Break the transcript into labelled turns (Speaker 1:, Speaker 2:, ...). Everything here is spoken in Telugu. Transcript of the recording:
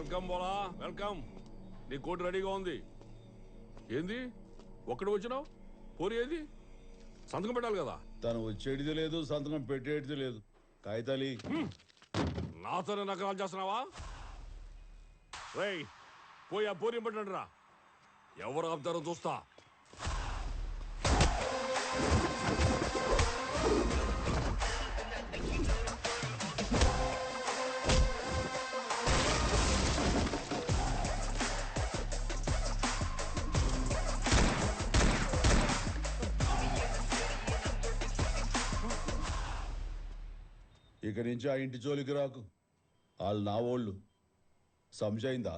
Speaker 1: వెల్కమ్ బోలా వెల్కమ్. నీ కోట్ రెడీగా ఉంది. ఏంది ఒక్కడు వచ్చినావు? పోరి ఏది? సంతకం పెట్టాలి కదా.
Speaker 2: తను వచ్చేటిది లేదు, సంతకం పెట్టేటిది లేదు. కాగితాలి
Speaker 1: నాతోనే నకరాలు చేస్తున్నావా? రేయ్ పోయి ఆ పోరి పెట్టండి రా. ఎవరు ఆపుతారో చూస్తా.
Speaker 2: ఇక నుంచి ఆ ఇంటి జోలికి రాకు. వాళ్ళు నా ఓళ్ళు. సంశయిందా?